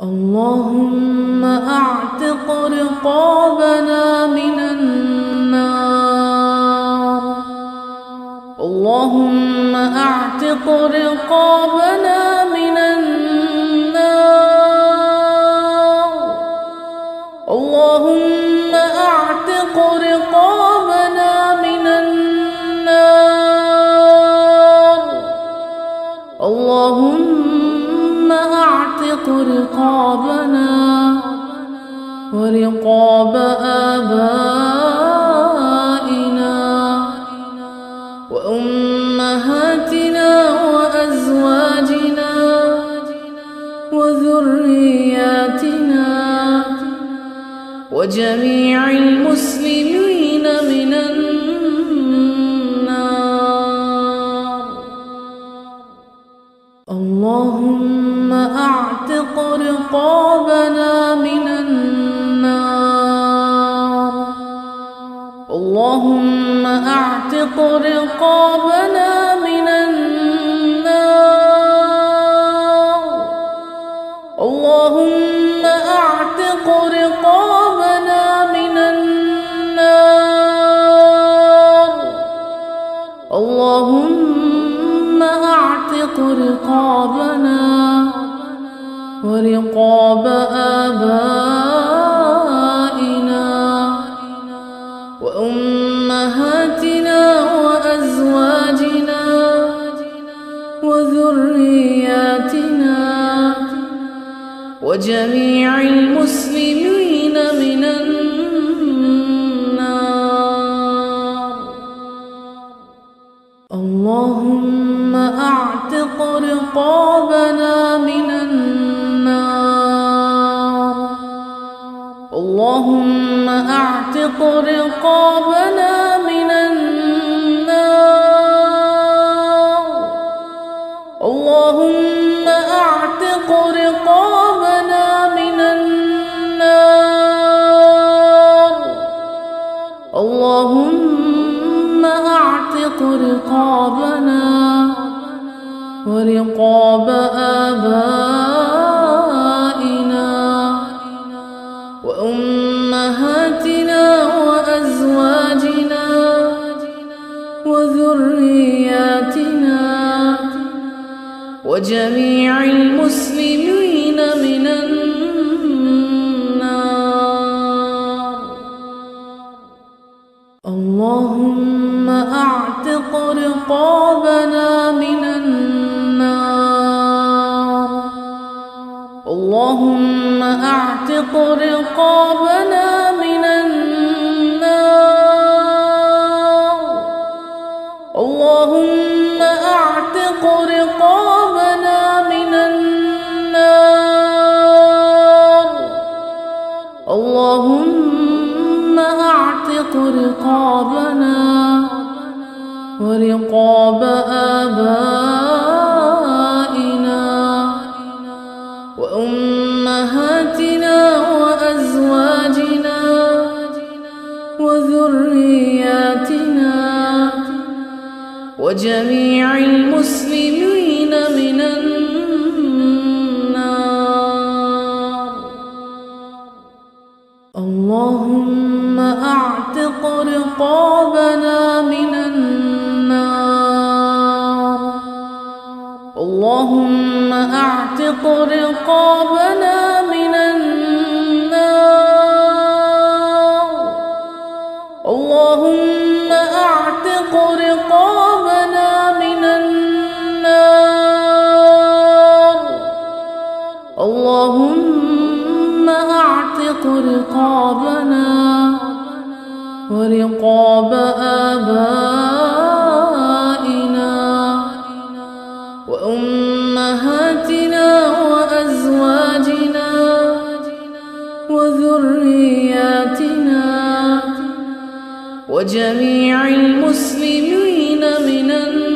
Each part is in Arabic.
اللهم أعتق رقابنا من النار. اللهم أعتق رقابنا من النار. اللهم أعتق رقابنا من النار. اللهم أعتق رقابنا ورقاب آبائنا وأمهاتنا وأزواجنا وذرياتنا وجميع المسلمين من النار. اللهم أعتق رقابنا من النار. اللهم أعتق رقابنا من النار. اللهم أعتق رقابنا من النار. اللهم أعتق رقابنا ورقاب آبائنا وأمهاتنا وأزواجنا وذرياتنا وجميع المسلمين من النار. اللهم أعتق رقابنا من النار. اللهم أعتق رقابنا من النار. اللهم أعتق رقابنا من النار. اللهم أعتق رقابنا ورقاب آبائنا وأمهاتنا وأزواجنا وذرياتنا وجميع المسلمين من النار. اللهم أعتق رقابنا من النار. اللهم أعتق رقابنا من النار. اللهم أعتق رقابنا من النار. اللهم أعتق رقابنا ورقاب آبائنا وأمهاتنا وأزواجنا وذرياتنا وجميع المسلمين من النار. اللهم أعتق رقابنا من النار. اللهم أعتق رقابنا من النار. اللهم أعتق رقابنا من النار. اللهم أعتق رقابنا ورقاب آبائنا وأمهاتنا وأزواجنا وذرياتنا وجميع المسلمين من النار.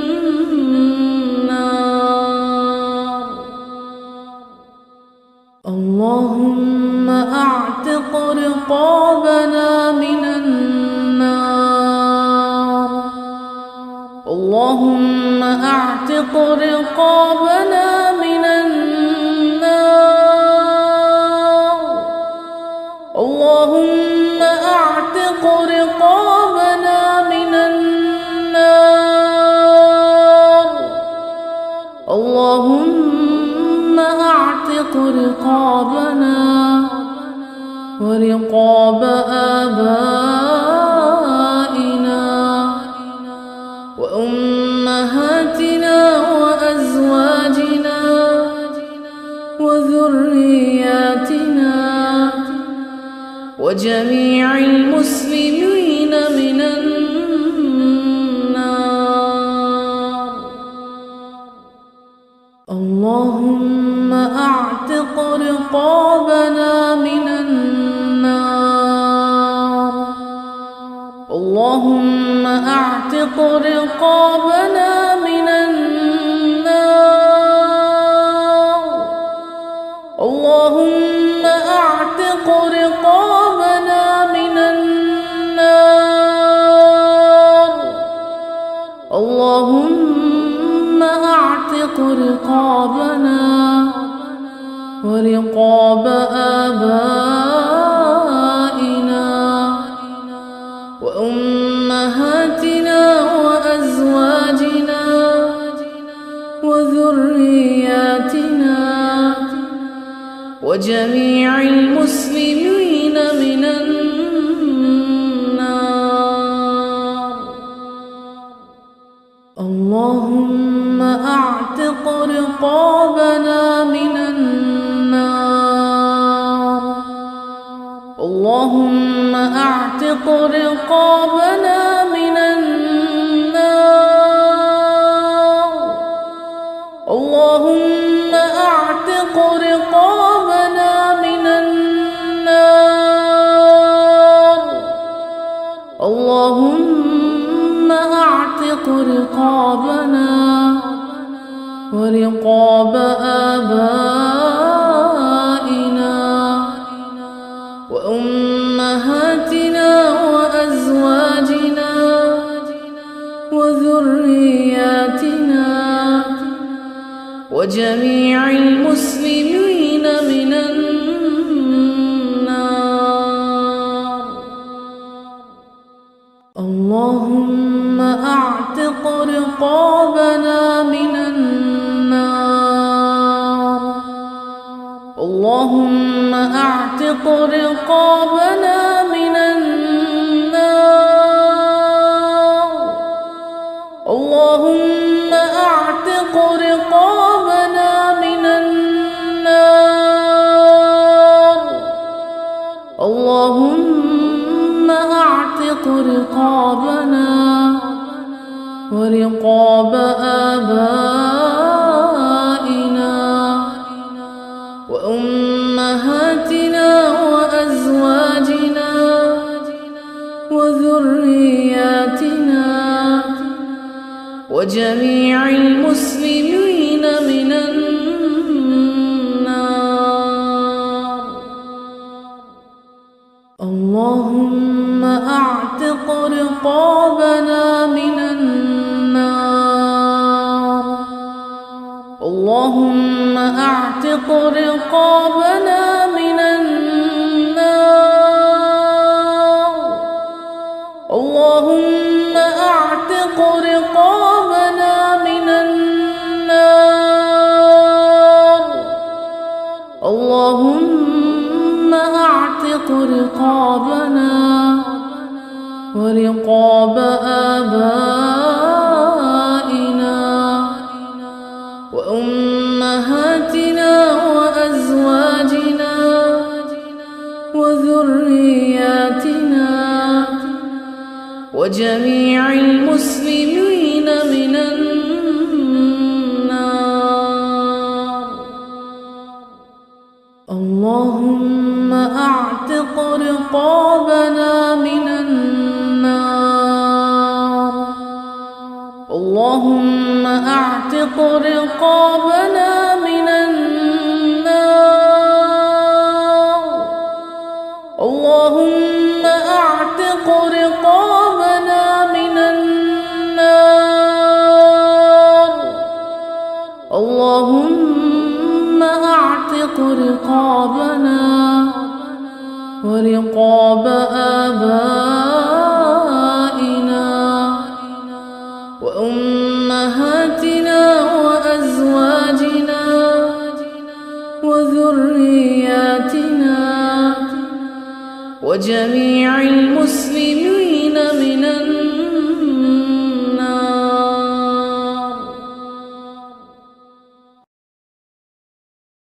اللهم أعتق رقابنا من النار. اللهم أعتق رقابنا من النار. رقابنا ورقاب آبائنا وأمهاتنا وأزواجنا وذرياتنا وجميع المسلمين من النار. اللهم أعتق رقابنا من النار. اللهم أعتق رقابنا من النار. اللهم أعتق رقابنا من النار. اللهم أعتق رقابنا ورقاب آبائنا وأمهاتنا وأزواجنا وذرياتنا وجميع المسلمين من النار. اللهم أعتق رقابنا من النار. اللهم أعتق رقابنا من النار. اللهم أعتق رقابنا من النار. اللهم أعتق رقابنا ورقاب آبائنا وأمهاتنا وأزواجنا وذرياتنا وجميع المسلمين من النار. اللهم أعتق رقابنا من النار. اللهم أعتق رقابنا من النار. اللهم أعتق رقابنا من النار. اللهم أعتق رقابنا ورقاب آبائنا وأمهاتنا وأزواجنا وذرياتنا وجميع المسلمين من النار. اللهم أعتق رقابنا من النار. اللهم أعتق رقابنا من النار. اللهم أعتق رقابنا من النار. اللهم أعتق رقابنا ورقاب آبائنا وأمهاتنا وأزواجنا وذرياتنا وجميع المسلمين من النار. اللهم أعتق رقابنا من النار. اللهم أعتق رقابنا من النار. اللهم أعتق رقابنا من النار. اللهم أعتق رقابنا ورقاب آبائنا وأمهاتنا وأزواجنا وذرياتنا وجميع المسلمين